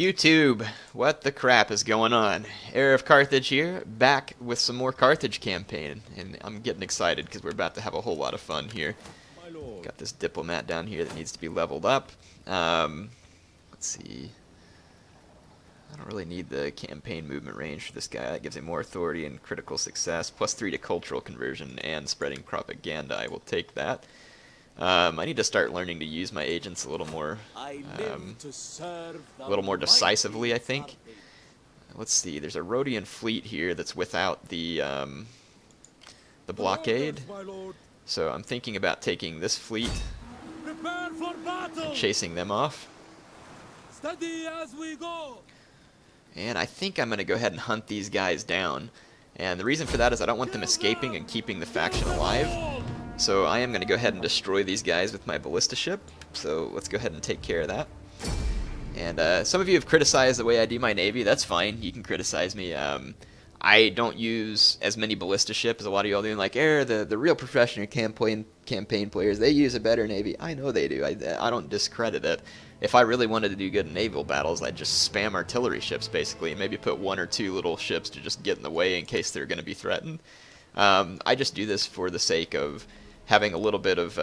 YouTube, what the crap is going on? HeirofCarthage here, back with some more Carthage campaign, and I'm getting excited because we're about to have a whole lot of fun here. Got this diplomat down here that needs to be leveled up. Let's see. I don't really need the campaign movement range for this guy. That gives him more authority and critical success, +3 to cultural conversion and spreading propaganda. I will take that. I need to start learning to use my agents a little more decisively, I think. Let's see, there's a Rhodian fleet here that's without the blockade. So I'm thinking about taking this fleet and chasing them off. Steady as we go. And I think I'm going to go ahead and hunt these guys down. And the reason for that is I don't want them escaping and keeping the faction alive. So I am going to go ahead and destroy these guys with my ballista ship. So let's go ahead and take care of that. And some of you have criticized the way I do my navy. That's fine. You can criticize me. I don't use as many ballista ships as a lot of y'all do. Like, the real professional campaign players, they use a better navy. I know they do. I don't discredit it. If I really wanted to do good in naval battles, I'd just spam artillery ships, basically, and maybe put 1 or 2 little ships to just get in the way in case they're going to be threatened. I just do this for the sake of having a little bit of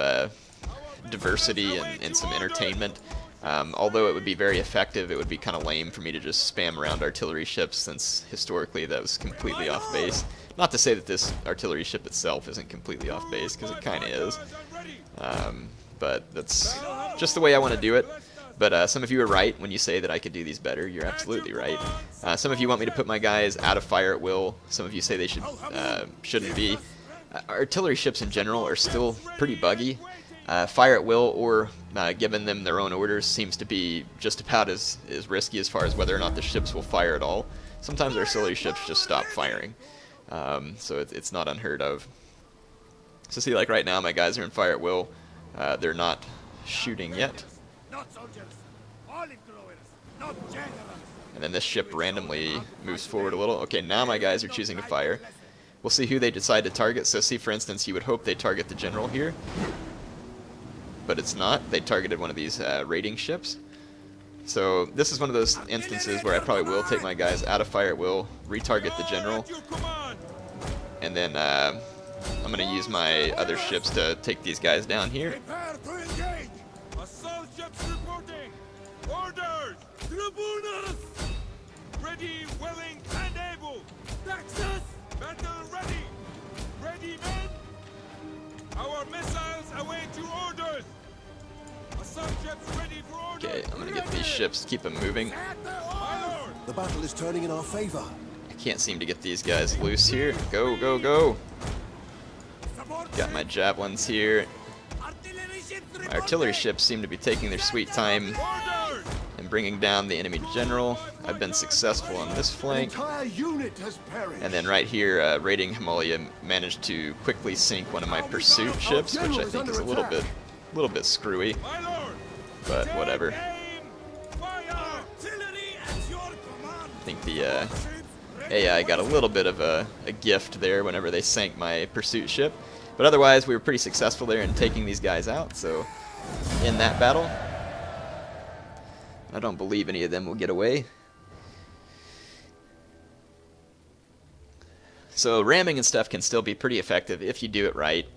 diversity and some entertainment. Although it would be very effective, it would be kind of lame for me to just spam around artillery ships, since historically that was completely off base. Not to say that this artillery ship itself isn't completely off base, because it kind of is. But that's just the way I want to do it. But some of you are right when you say that I could do these better. You're absolutely right. Some of you want me to put my guys out of fire at will. Some of you say they shouldn't be. Artillery ships in general are still pretty buggy. Fire at will or giving them their own orders seems to be just about as risky as far as whether or not the ships will fire at all. Sometimes artillery ships just stop firing. So it's not unheard of. So see, like right now my guys are in fire at will. They're not shooting yet. And then this ship randomly moves forward a little. Okay, now my guys are choosing to fire. We'll see who they decide to target. So see, for instance, you would hope they target the general here. But it's not. They targeted one of these raiding ships. So this is one of those instances where I probably will take my guys out of fire at will, retarget the general, and then I'm going to use my other ships to take these guys down here. Assault ships reporting. Orders. Tribunas. Ready, willing, and able. Texas. Battle ready. Ready, men. Our missiles await your orders. Assault ships ready for orders. Okay, I'm going to get these ships, keep them moving. The battle is turning in our favor. I can't seem to get these guys loose here. Go, go, go. Got my javelins here. My artillery ships seem to be taking their sweet time and bringing down the enemy general. I've been successful on this flank. And then right here, raiding Himalaya managed to quickly sink one of my pursuit ships, which I think is a little bit screwy, but whatever. I think the AI got a little bit of a gift there whenever they sank my pursuit ship. But otherwise, we were pretty successful there in taking these guys out. So, in that battle, I don't believe any of them will get away. So, ramming and stuff can still be pretty effective if you do it right.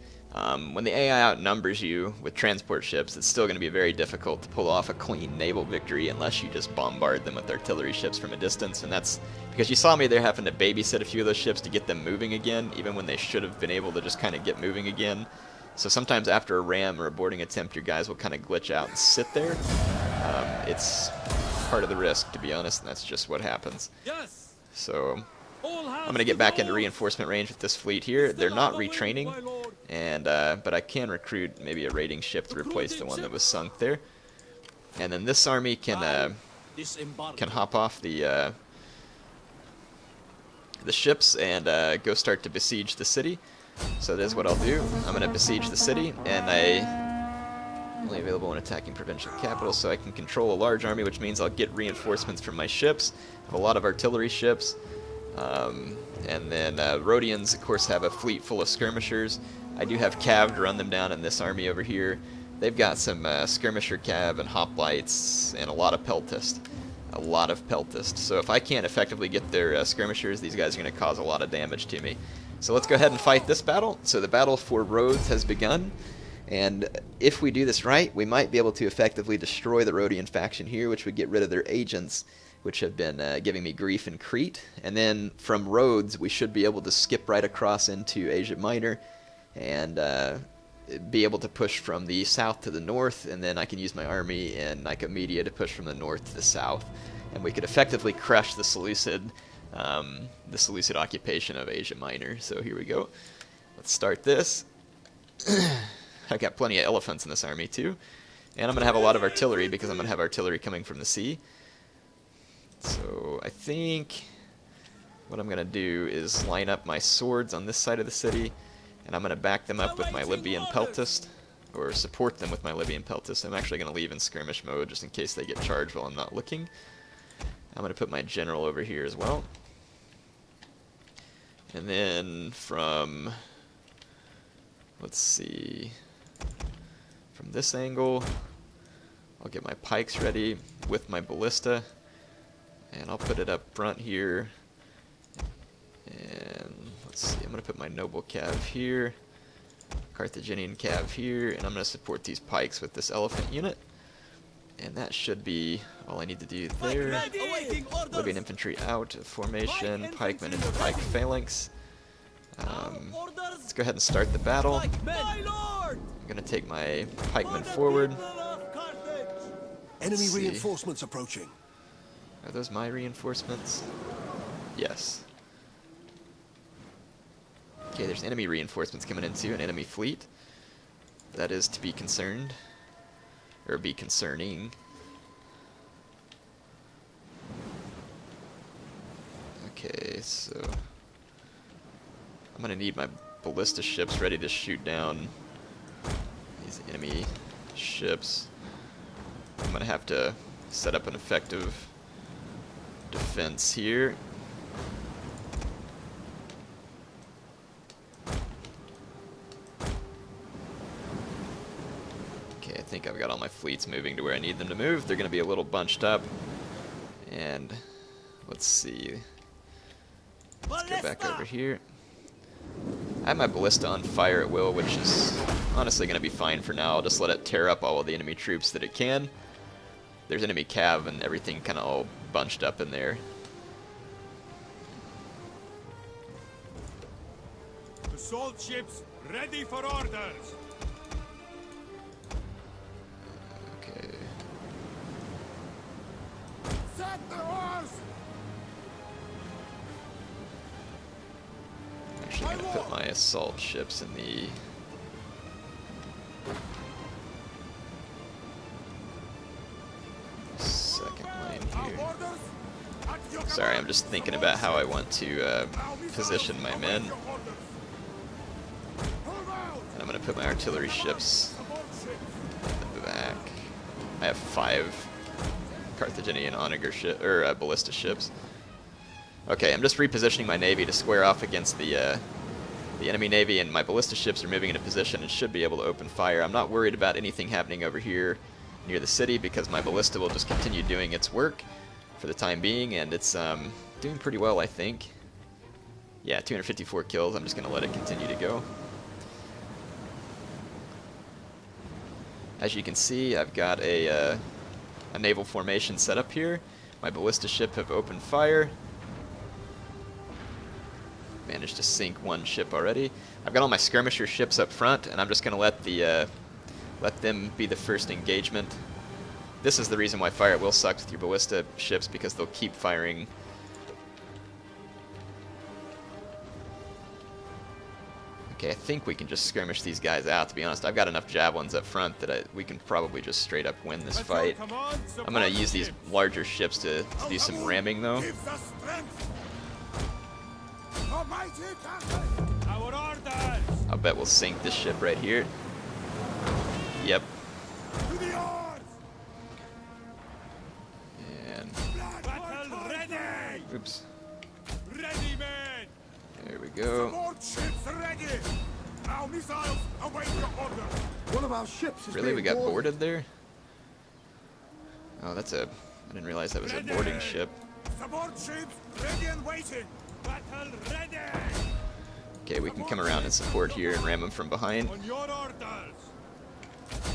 When the AI outnumbers you with transport ships, it's still going to be very difficult to pull off a clean naval victory unless you just bombard them with artillery ships from a distance. And that's because you saw me there having to babysit a few of those ships to get them moving again, even when they should have been able to just kind of get moving again. So sometimes after a ram or a boarding attempt, your guys will kind of glitch out and sit there. It's part of the risk, to be honest, and that's just what happens. So I'm going to get back into reinforcement range with this fleet here. They're not retraining, and but I can recruit maybe a raiding ship to replace the one that was sunk there. And then this army can hop off the ships and go start to besiege the city. So that is what I'll do. I'm going to besiege the city, and only available when attacking provincial capital, so I can control a large army, which means I'll get reinforcements from my ships. I have a lot of artillery ships. And then Rhodians, of course, have a fleet full of skirmishers. I do have cav to run them down in this army over here. They've got some skirmisher cav and hoplites and a lot of peltist. a lot of peltist. So if I can't effectively get their skirmishers, these guys are going to cause a lot of damage to me. So let's go ahead and fight this battle. So the battle for Rhodes has begun, and if we do this right, we might be able to effectively destroy the Rhodian faction here, which would get rid of their agents, which have been giving me grief in Crete. And then from Rhodes, we should be able to skip right across into Asia Minor and be able to push from the south to the north, and then I can use my army in Nicomedia to push from the north to the south, and we could effectively crush the Seleucid occupation of Asia Minor. So here we go. Let's start this. I've got plenty of elephants in this army too, and I'm going to have a lot of artillery because I'm going to have artillery coming from the sea. So I think what I'm going to do is line up my swords on this side of the city, and I'm going to back them up with my Libyan peltist, or support them with my Libyan peltist. I'm actually going to leave in skirmish mode just in case they get charged while I'm not looking. I'm going to put my general over here as well. And then from, let's see, from this angle, I'll get my pikes ready with my ballista, and I'll put it up front here. And let's see, I'm going to put my noble cav here, Carthaginian cav here, and I'm going to support these pikes with this elephant unit. And that should be all I need to do there. Libyan infantry out of formation, pikemen into pike phalanx. Let's go ahead and start the battle. I'm going to take my pikemen forward. Enemy reinforcements approaching. Are those my reinforcements? Yes. Okay, there's enemy reinforcements coming into an enemy fleet. That is to be concerned. Or be concerning. Okay, so I'm gonna need my ballista ships ready to shoot down these enemy ships. I'm gonna have to set up an effective defense here. Okay, I think I've got all my fleets moving to where I need them to move. They're going to be a little bunched up. And let's see. Let's go back over here. I have my ballista on fire at will, which is honestly going to be fine for now. I'll just let it tear up all of the enemy troops that it can. There's enemy cav and everything kind of all bunched up in there. Assault ships ready for orders. Okay. Set the horse. I'm actually going to put my assault ships in the second lane here. Sorry, I'm just thinking about how I want to position my men. And I'm going to put my artillery ships in the back. I have 5 Carthaginian onager or ballista ships. Okay, I'm just repositioning my navy to square off against the enemy navy, and my ballista ships are moving into position and should be able to open fire. I'm not worried about anything happening over here near the city because my ballista will just continue doing its work for the time being, and it's doing pretty well, I think. Yeah, 254 kills. I'm just going to let it continue to go. As you can see, I've got a naval formation set up here. My ballista ship have opened fire. Managed to sink 1 ship already. I've got all my skirmisher ships up front, and I'm just going to let them be the first engagement. This is the reason why fire at will sucks with your ballista ships, because they'll keep firing. Okay, I think we can just skirmish these guys out, to be honest. I've got enough javelins up front that we can probably just straight up win this fight. I'm going to use these larger ships to do some ramming, though. I bet we'll sink this ship right here. Yep. And oops. There we go. One of our ships is Really, we got boarded. boarded there? Oh, that's a I didn't realize that was a boarding ship. Support ships ready and waiting. Battle ready. Okay, we can come around and support here and ram them from behind. On your orders.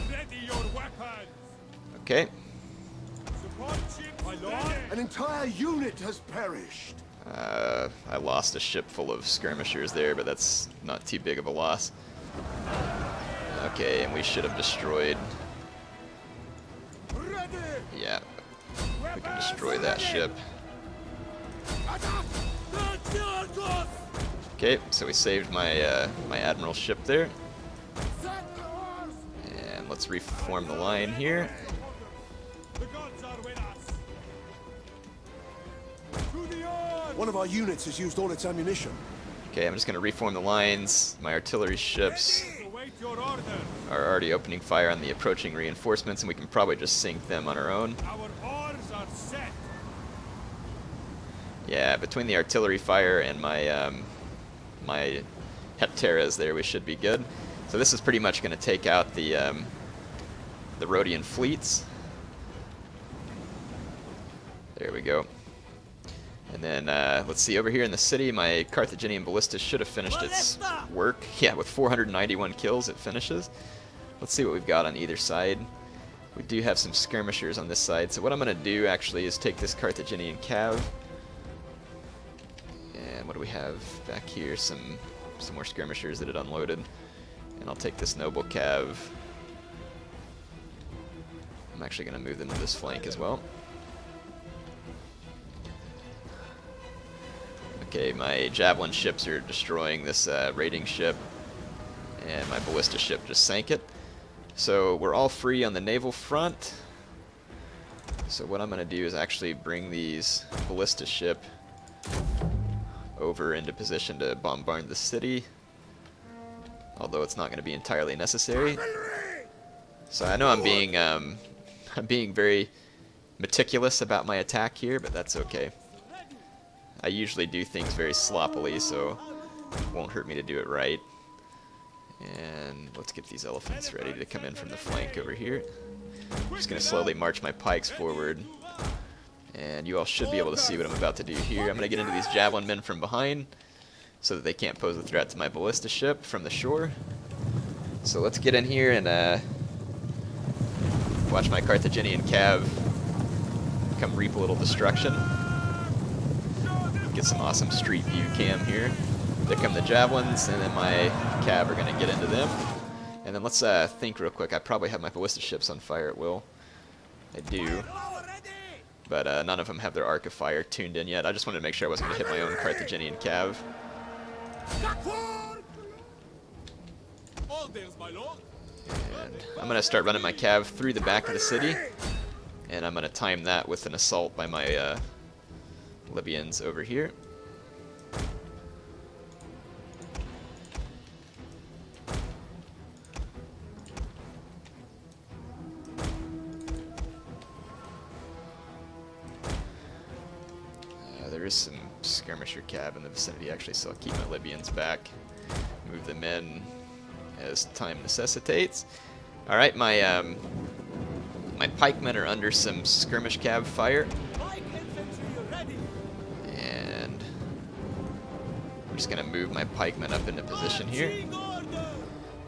Ready your weapons. Okay. Support ships ready. An entire unit has perished. I lost a ship full of skirmishers there, but that's not too big of a loss. Okay, and we should have destroyed... Ready. Yeah, we can destroy that ship. Okay, so we saved my my admiral ship there. And let's reform the line here. The gods are with us. To the arms. One of our units has used all its ammunition. Okay, I'm just going to reform the lines. My artillery ships Await your orders. are already opening fire on the approaching reinforcements, and we can probably just sink them on our own. Our oars are set. Yeah, between the artillery fire and my my Hepteras there, we should be good. So this is pretty much going to take out the Rhodian fleets. There we go. And then let's see, over here in the city, my Carthaginian ballista should have finished its work. Yeah, with 491 kills, it finishes. Let's see what we've got on either side. We do have some skirmishers on this side. So what I'm going to do actually is take this Carthaginian cav. And what do we have back here? Some more skirmishers that had unloaded. And I'll take this noble cav. I'm actually going to move them to this flank as well. Okay, my javelin ships are destroying this raiding ship, and my ballista ship just sank it. So we're all free on the naval front. So what I'm going to do is actually bring these ballista ship over into position to bombard the city, although it's not going to be entirely necessary. So I know I'm being very meticulous about my attack here, but that's okay. I usually do things very sloppily, so it won't hurt me to do it right. And let's get these elephants ready to come in from the flank over here. I'm just going to slowly march my pikes forward. And you all should be able to see what I'm about to do here. I'm going to get into these javelin men from behind so that they can't pose a threat to my ballista ship from the shore. So let's get in here and watch my Carthaginian cav come reap a little destruction. Get some awesome street view cam here. There come the javelins, and then my cav are going to get into them. And then let's think real quick. I probably have my ballista ships on fire at will. I do. But none of them have their arc of fire tuned in yet. I just wanted to make sure I wasn't going to hit my own Carthaginian cav. And I'm going to start running my cav through the back of the city. And I'm going to time that with an assault by my Libyans over here. There is some skirmisher cav in the vicinity actually, so I'll keep my Libyans back, move them in as time necessitates. All right, my my pikemen are under some skirmish cav fire. And I'm just going to move my pikemen up into position here.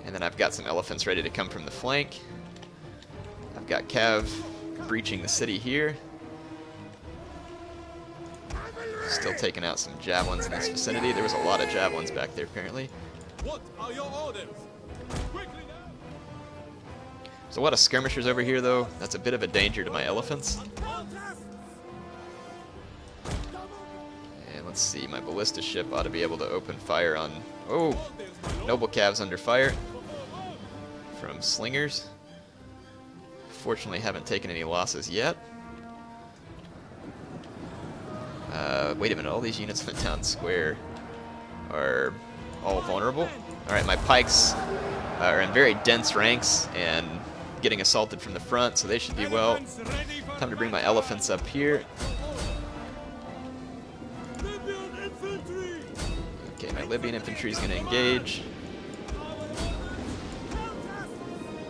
And then I've got some elephants ready to come from the flank. I've got cav breaching the city here. Still taking out some javelins in this vicinity. There was a lot of javelins back there apparently. What are your orders? So a lot of skirmishers over here though. That's a bit of a danger to my elephants. And let's see, my ballista ship ought to be able to open fire on... Oh! Noble cav's under fire from slingers. Fortunately haven't taken any losses yet. Wait a minute, all these units in the town square are all vulnerable. Alright, my pikes are in very dense ranks and getting assaulted from the front, so they should be well. Time to bring my elephants up here. Okay, my Libyan infantry is going to engage.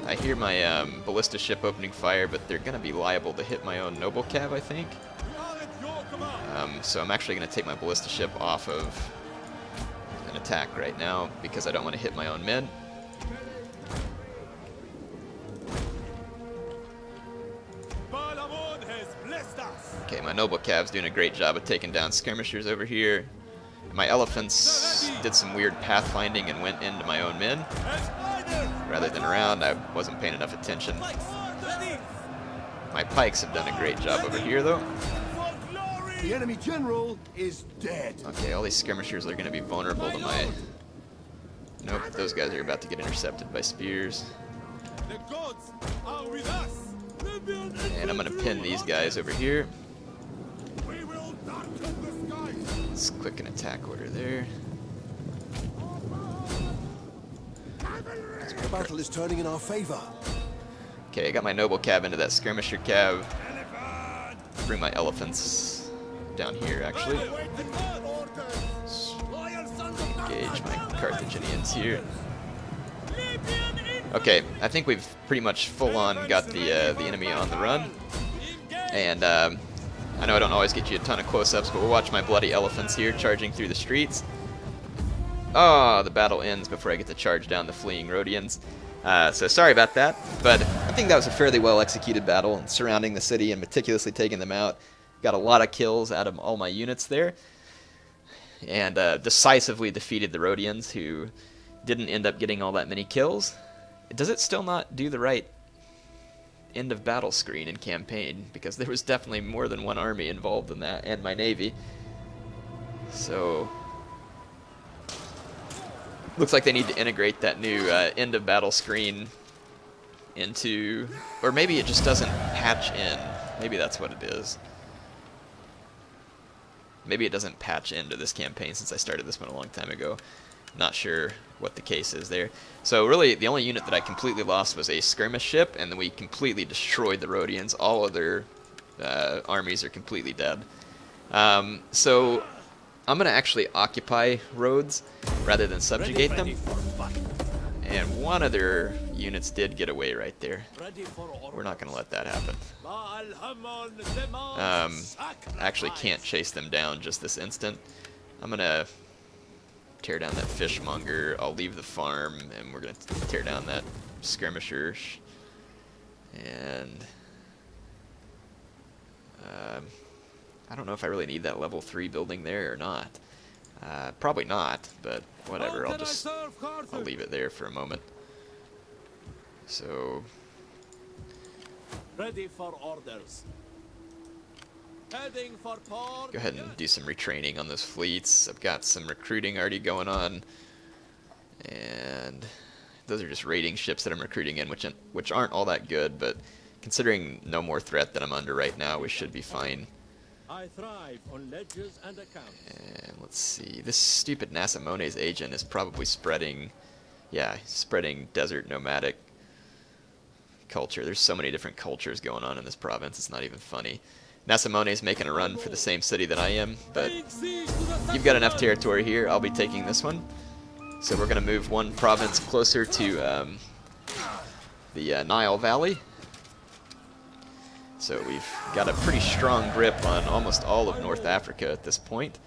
I hear my ballista ship opening fire, but they're going to be liable to hit my own noble cav, I think. So I'm actually going to take my ballista ship off of an attack right now because I don't want to hit my own men. Okay, my noble cav's doing a great job of taking down skirmishers over here. My elephants did some weird pathfinding and went into my own men rather than around. I wasn't paying enough attention. My pikes have done a great job over here, though. The enemy general is dead. Okay, all these skirmishers are going to be vulnerable to my... Nope, those guys are about to get intercepted by spears. The gods are with us. And I'm going to pin these guys over here. We will darken the skies. Let's click an attack order there. The battle is turning in our favor. Okay, I got my noble cav into that skirmisher cav. Bring my elephants down here, actually. Engage my Carthaginians here. Okay, I think we've pretty much full-on got the enemy on the run. And I know I don't always get you a ton of close-ups, but we'll watch my bloody elephants here charging through the streets. Oh, the battle ends before I get to charge down the fleeing Rhodians. So sorry about that, but I think that was a fairly well-executed battle, surrounding the city and meticulously taking them out. Got a lot of kills out of all my units there, and decisively defeated the Rhodians, who didn't end up getting all that many kills. Does it still not do the right end of battle screen in campaign? Because there was definitely more than one army involved in that, and my navy. So looks like they need to integrate that new end of battle screen into, or maybe it just doesn't patch in. Maybe that's what it is. Maybe it doesn't patch into this campaign since I started this one a long time ago. Not sure what the case is there. So really, the only unit that I completely lost was a skirmish ship, and then we completely destroyed the Rhodians. All other armies are completely dead. So I'm going to actually occupy Rhodes rather than subjugate them. And one of their units did get away right there. We're not going to let that happen. I actually can't chase them down just this instant. I'm going to tear down that fishmonger. I'll leave the farm, and we're going to tear down that skirmisher. And I don't know if I really need that level 3 building there or not. Probably not, but whatever. I'll leave it there for a moment. So ready for orders. Heading for port. Go ahead and do some retraining on those fleets. I've got some recruiting already going on, and those are just raiding ships that I'm recruiting in, which aren't all that good, but considering no more threat that I'm under right now, we should be fine. I thrive on ledgers and accounts. And let's see, this stupid Nasamones agent is probably spreading, spreading desert nomadic culture. There's so many different cultures going on in this province, it's not even funny. Nasamone's making a run for the same city that I am, but you've got enough territory here. I'll be taking this one. So we're going to move one province closer to the Nile Valley. So we've got a pretty strong grip on almost all of North Africa at this point.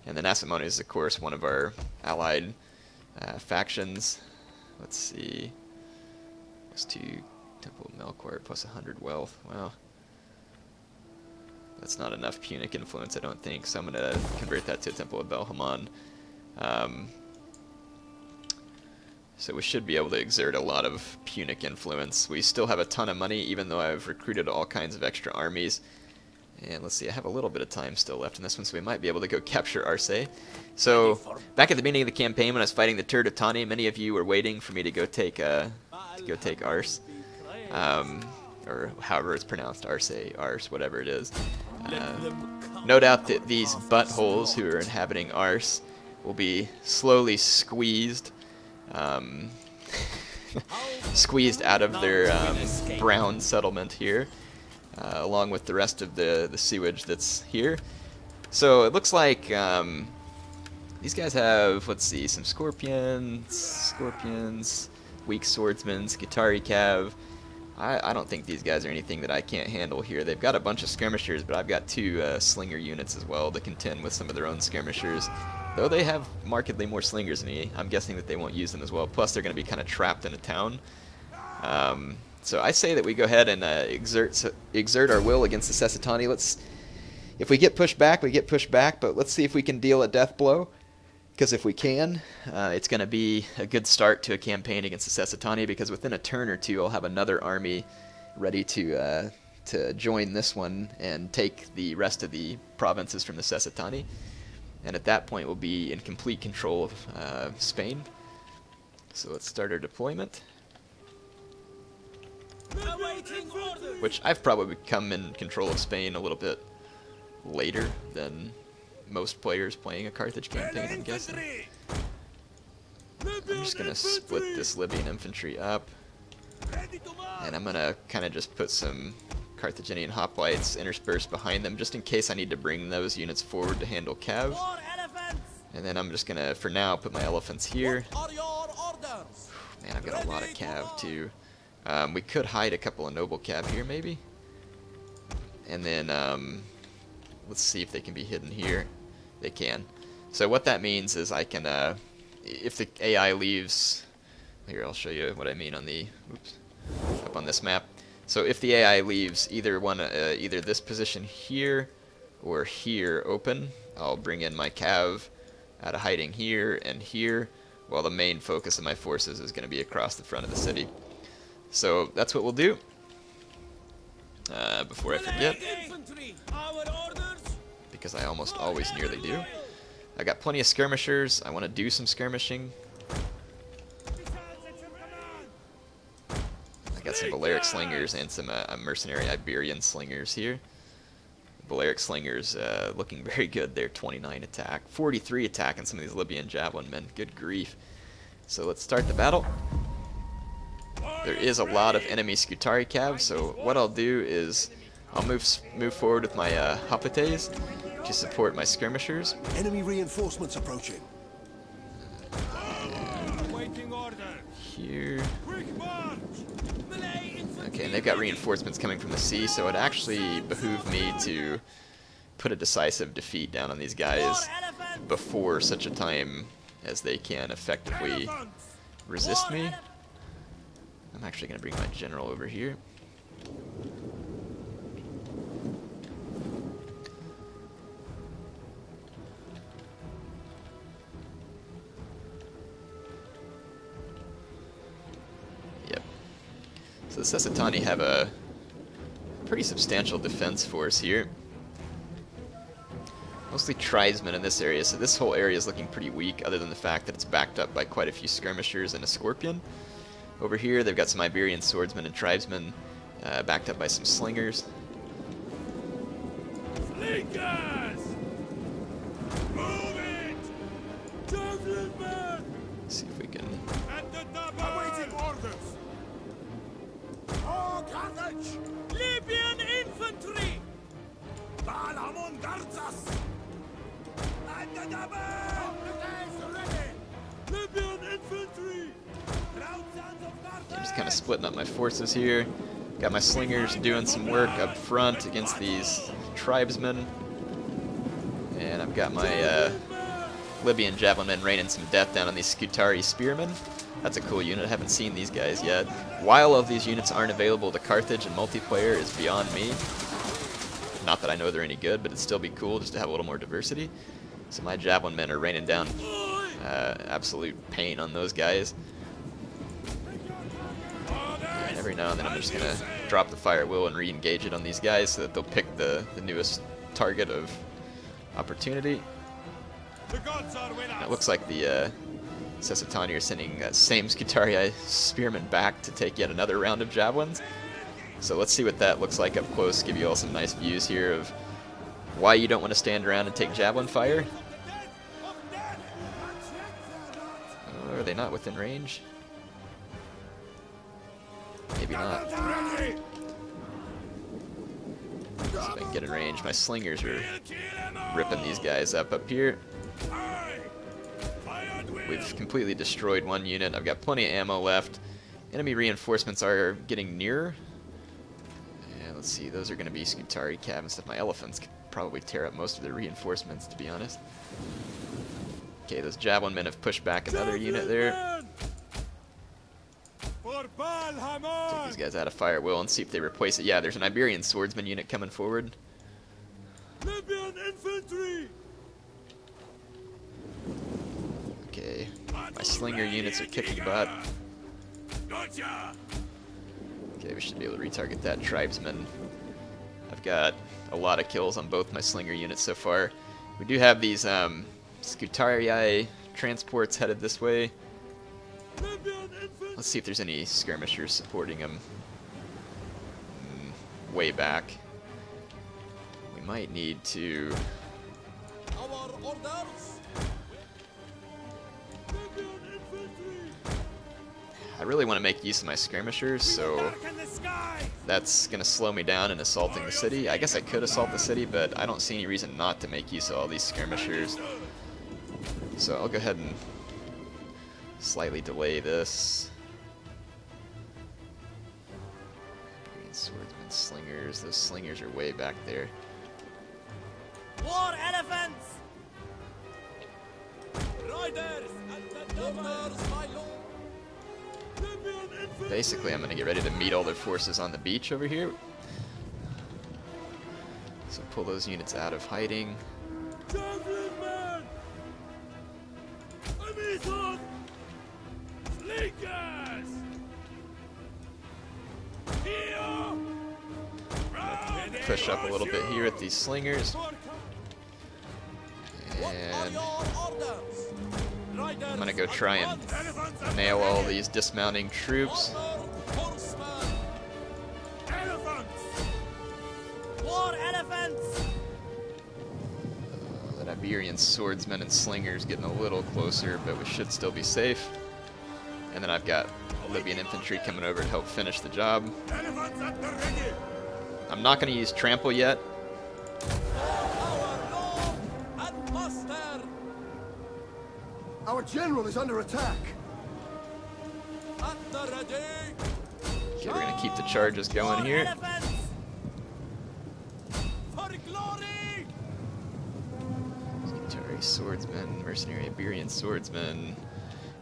And the Nasamones is, of course, one of our allied factions. Let's see. Plus 2 Temple of Melkor, plus 100 wealth. Wow. That's not enough Punic influence, I don't think, so I'm going to convert that to a Temple of Belhaman. So we should be able to exert a lot of Punic influence. We still have a ton of money, even though I've recruited all kinds of extra armies. And let's see, I have a little bit of time still left in this one, so we might be able to go capture Arse. So, back at the beginning of the campaign when I was fighting the Cessatani, many of you were waiting for me to go take Arse. Or however it's pronounced, Arse, whatever it is. No doubt that these buttholes who are inhabiting Arse will be slowly squeezed squeezed out of their brown settlement here, along with the rest of the sewage that's here. So it looks like these guys have, let's see, some scorpions, weak swordsmen, Scutari Cav. I don't think these guys are anything that I can't handle here. They've got a bunch of skirmishers, but I've got 2 slinger units as well to contend with some of their own skirmishers. Though they have markedly more slingers than me, I'm guessing that they won't use them as well. Plus, they're going to be kind of trapped in a town. So I say that we go ahead and exert our will against the Cessatani. If we get pushed back, we get pushed back, but let's see if we can deal a death blow. Because if we can, it's going to be a good start to a campaign against the Cessatani, because within a turn or two I'll have another army ready to join this one and take the rest of the provinces from the Cessatani. And at that point we'll be in complete control of Spain. So let's start our deployment. Which I've probably become in control of Spain a little bit later than most players playing a Carthage campaign, I'm guessing. I'm just going to split this Libyan infantry up. And I'm going to kind of just put some Carthaginian hoplites interspersed behind them, just in case I need to bring those units forward to handle Cav. And then I'm just going to, for now, put my elephants here. Man, I've got a lot of Cav, too. We could hide a couple of noble Cav here, maybe. And then, let's see if they can be hidden here. They can. So what that means is I can, if the AI leaves, here I'll show you what I mean on the, oops, up on this map. So if the AI leaves either this position here or here open, I'll bring in my Cav out of hiding here and here, while the main focus of my forces is going to be across the front of the city. So that's what we'll do. Before I forget, because I almost always nearly do. I got plenty of skirmishers. I want to do some skirmishing. I got some Balearic slingers and some mercenary Iberian slingers here. Balearic slingers looking very good. They're 29 attack, 43 attack on some of these Libyan javelin men. Good grief. So let's start the battle. There is a lot of enemy Scutari Cav, so what I'll do is I'll move forward with my Hoplites to support my skirmishers. Enemy reinforcements approaching. Here. Okay, and they've got reinforcements coming from the sea, so it actually behooved me to put a decisive defeat down on these guys before such a time as they can effectively resist me. I'm actually going to bring my general over here. Yep. So the Cessatani have a pretty substantial defense force here. Mostly tribesmen in this area, so this whole area is looking pretty weak, other than the fact that it's backed up by quite a few skirmishers and a scorpion. Over here, they've got some Iberian swordsmen and tribesmen, backed up by some slingers. Slingers! Move it! Javelin men! See if we can. At the double! Awaiting orders! Oh, Carthage! Libyan infantry! Balamon Garzas! At the double! Ready! Libyan infantry! I'm just kind of splitting up my forces here. Got my slingers doing some work up front against these tribesmen. And I've got my Libyan javelin men raining some death down on these Scutari spearmen. That's a cool unit. I haven't seen these guys yet. Why all of these units aren't available to Carthage in multiplayer is beyond me. Not that I know they're any good, but it'd still be cool just to have a little more diversity. So my javelin men are raining down absolute pain on those guys. And every now and then I'm just going to drop the fire at will and re-engage it on these guys so that they'll pick the newest target of opportunity. It looks like the Cessatani are sending that same Scutari spearmen back to take yet another round of javelins. So let's see what that looks like up close, give you all some nice views here of why you don't want to stand around and take javelin fire. Oh, are they not within range? Maybe not. See if I can get in range. My slingers are ripping these guys up here. We've completely destroyed one unit. I've got plenty of ammo left. Enemy reinforcements are getting nearer. And let's see, those are going to be Scutari Cav and stuff. My elephants could probably tear up most of their reinforcements, to be honest. Okay, those javelin men have pushed back another unit there. Take these guys out of fire will and see if they replace it. Yeah, there's an Iberian swordsman unit coming forward. Libyan infantry. Okay, my slinger units are kicking butt. Gotcha. Okay, we should be able to retarget that tribesman. I've got a lot of kills on both my slinger units so far. We do have these Scutarii transports headed this way. Let's see if there's any skirmishers supporting them. Way back. We might need to... Our orders. I really want to make use of my skirmishers, so that's going to slow me down in assaulting the city. I guess I could assault the city, but I don't see any reason not to make use of all these skirmishers. So I'll go ahead and slightly delay this. Swordsmen, slingers. Those slingers are way back there. War elephants! Riders and the governors, my lord. Basically, I'm going to get ready to meet all their forces on the beach over here. So pull those units out of hiding. Javelin man. Amazon. Slingers. Here. Push up a little bit here at these slingers. And I'm going to go try and nail all these dismounting troops. War elephants! That Iberian swordsmen and slingers getting a little closer, but we should still be safe. And then I've got Libyan infantry coming over to help finish the job. I'm not going to use trample yet. Our general is under attack. Okay, we're going to keep the charges going here. Elephants! Scutari swordsmen, mercenary Iberian swordsmen,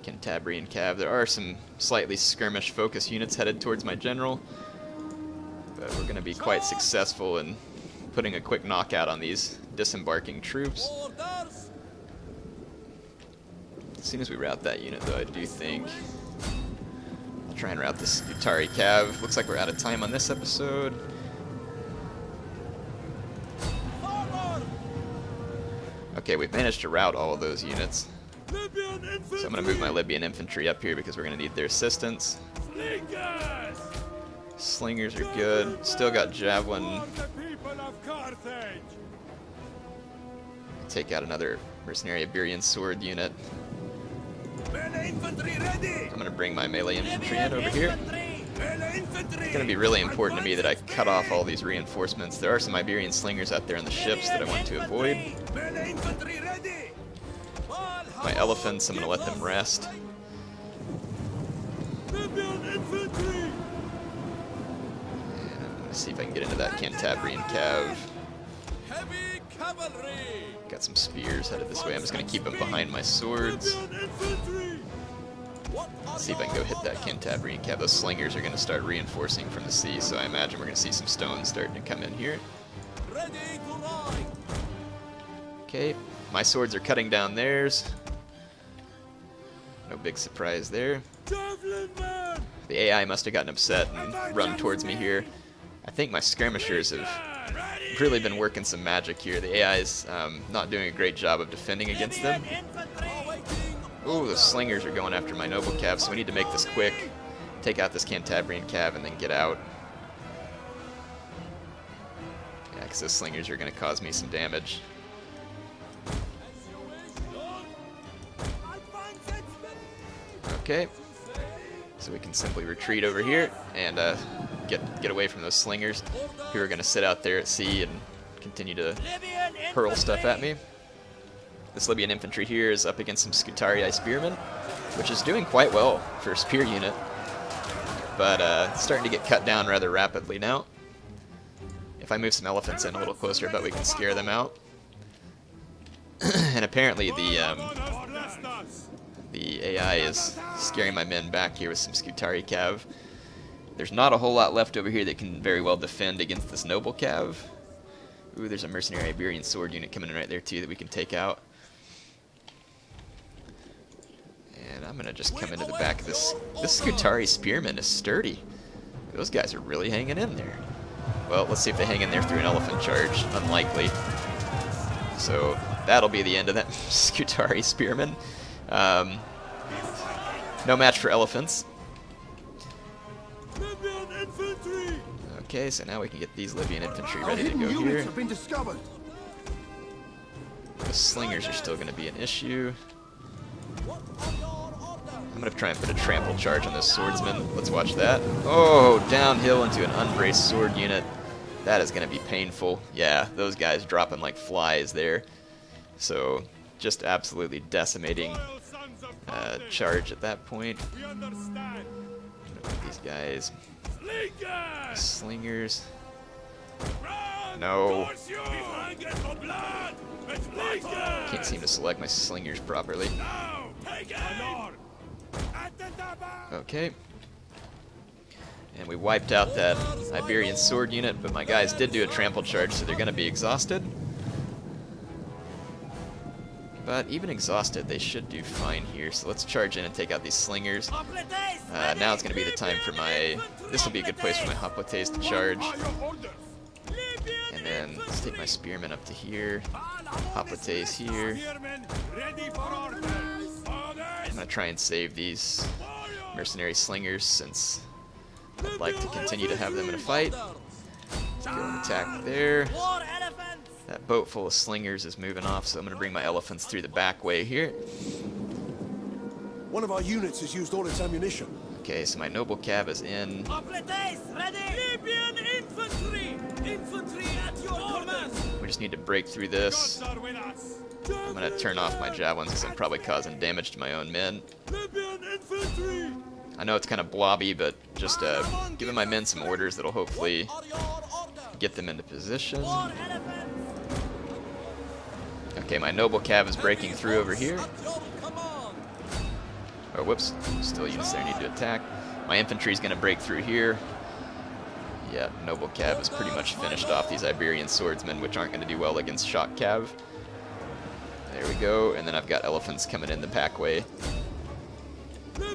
Cantabrian cav. There are some slightly skirmish focus units headed towards my general, but we're going to be quite successful in putting a quick knockout on these disembarking troops. As soon as we rout that unit, though, I do think I'll try and rout this Scutari cav. Looks like we're out of time on this episode. Okay, we've managed to rout all of those units. So I'm going to move my Libyan infantry up here because we're going to need their assistance. Slingers are good. Still got javelin. Take out another mercenary Iberian sword unit. I'm going to bring my melee infantry in over here. It's going to be really important to me that I cut off all these reinforcements. There are some Iberian slingers out there in the ships that I want to avoid. My elephants, I'm going to let them rest. And I'm going to see if I can get into that Cantabrian cav. Heavy cavalry. Got some spears headed this way. I'm just going to keep them behind my swords. See if I can go hit that Cantabrian cav. Those slingers are going to start reinforcing from the sea, so I imagine we're going to see some stones starting to come in here. Ready to ride. Okay, my swords are cutting down theirs. No big surprise there. The AI must have gotten upset and run towards me here. I think my skirmishers have really been working some magic here. The AI is not doing a great job of defending against them. Ooh, the slingers are going after my noble cav, so we need to make this quick. Take out this Cantabrian cav and then get out. Yeah, because those slingers are going to cause me some damage. Okay, so we can simply retreat over here and get away from those slingers who are going to sit out there at sea and continue to hurl stuff at me. This Libyan infantry here is up against some Scutarii spearmen, which is doing quite well for a spear unit. but it's starting to get cut down rather rapidly now. If I move some elephants in a little closer, I bet we can scare them out. And apparently the AI is scaring my men back here with some Scutari Cav. There's not a whole lot left over here that can very well defend against this Noble Cav. Ooh, there's a mercenary Iberian sword unit coming in right there too that we can take out. And I'm gonna just come into the back of this. This Scutari spearman is sturdy. Those guys are really hanging in there. Well, let's see if they hang in there through an elephant charge. Unlikely. So that'll be the end of that Scutari spearman. No match for elephants. Okay, so now we can get these Libyan infantry ready to go here. Have been discovered. The slingers are still going to be an issue. I'm going to try and put a trample charge on those swordsmen. Let's watch that. Oh, downhill into an unbraced sword unit. That is going to be painful. Yeah, those guys dropping like flies there. So, just absolutely decimating charge at that point. These guys. Slingers. No. Can't seem to select my slingers properly. Okay. And we wiped out that Iberian sword unit, but my guys did do a trample charge, so they're going to be exhausted. But even exhausted, they should do fine here. So let's charge in and take out these slingers. Now it's going to be the time for my... This will be a good place for my hoplites to charge. And then let's take my spearmen up to here. Hoplites here. I'm going to try and save these mercenary slingers since I'd like to continue to have them in a fight. Go and attack there. That boat full of slingers is moving off, so I'm going to bring my elephants through the back way here. One of our units has used all its ammunition. Okay, so my noble cav is in. We just need to break through this. I'm going to turn off my javelins because I'm probably causing damage to my own men. I know it's kind of blobby, but just giving my men some orders that'll hopefully get them into position. Okay, my noble cav is breaking through over here. Oh, whoops. Still units there need to attack. My infantry is going to break through here. Yeah, noble cav has pretty much finished off these Iberian swordsmen, which aren't going to do well against shock cav. There we go, and then I've got elephants coming in the pack way. And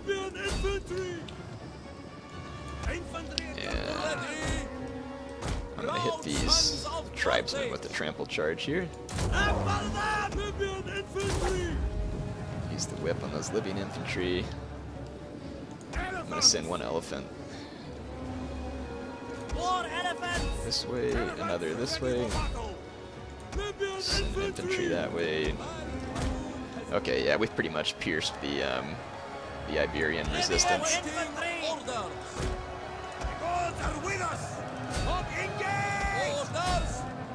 I'm going to hit these tribesmen with the trample charge here. Use the whip on those Libyan infantry. I'm going to send one elephant this way, another this way. Send infantry that way. Okay, yeah, we've pretty much pierced the Iberian resistance.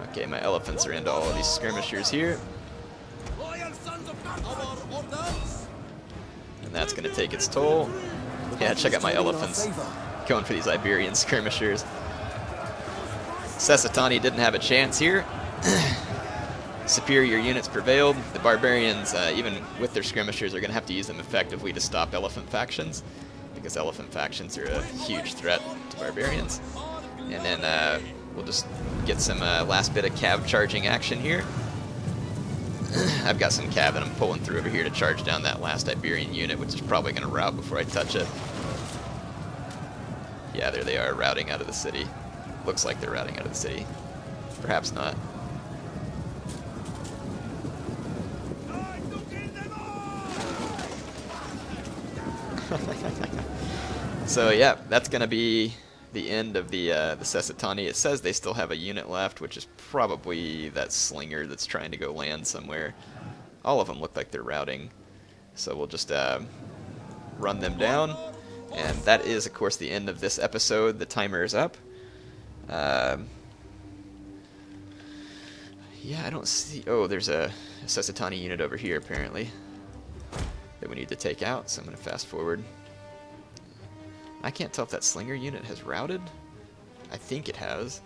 Okay, my elephants are into all of these skirmishers here. And that's going to take its toll. Yeah, check out my elephants going for these Iberian skirmishers. Cessatani didn't have a chance here. Superior units prevailed. The barbarians, even with their skirmishers, are going to have to use them effectively to stop elephant factions, because elephant factions are a huge threat to barbarians. And then we'll just get some last bit of cav charging action here. I've got some cav that I'm pulling through over here to charge down that last Iberian unit, which is probably going to rout before I touch it. Yeah, there they are, routing out of the city. Looks like they're routing out of the city. Perhaps not. So yeah, that's going to be the end of the Cessatani. It says they still have a unit left, which is probably that slinger that's trying to go land somewhere. All of them look like they're routing. So we'll just run them down. And that is, of course, the end of this episode. The timer is up. Yeah, I don't see... Oh, there's a Cessatani unit over here, apparently, that we need to take out. So I'm going to fast forward. I can't tell if that slinger unit has routed. I think it has.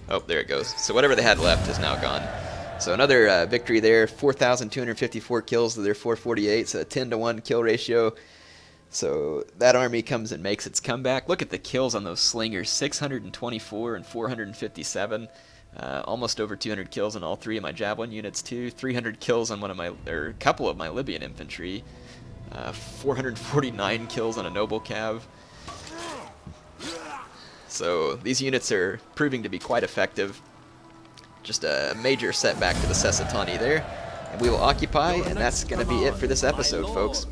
Oh, there it goes. So whatever they had left is now gone. So another victory there. 4,254 kills to their 448. So a 10-to-1 kill ratio. So that army comes and makes its comeback. Look at the kills on those slingers. 624 and 457. Almost over 200 kills on all three of my javelin units too. 300 kills on a couple of my Libyan infantry. 449 kills on a noble cav. So these units are proving to be quite effective. Just a major setback to the Cessatani there. And we will occupy, and that's going to be it for this episode, folks.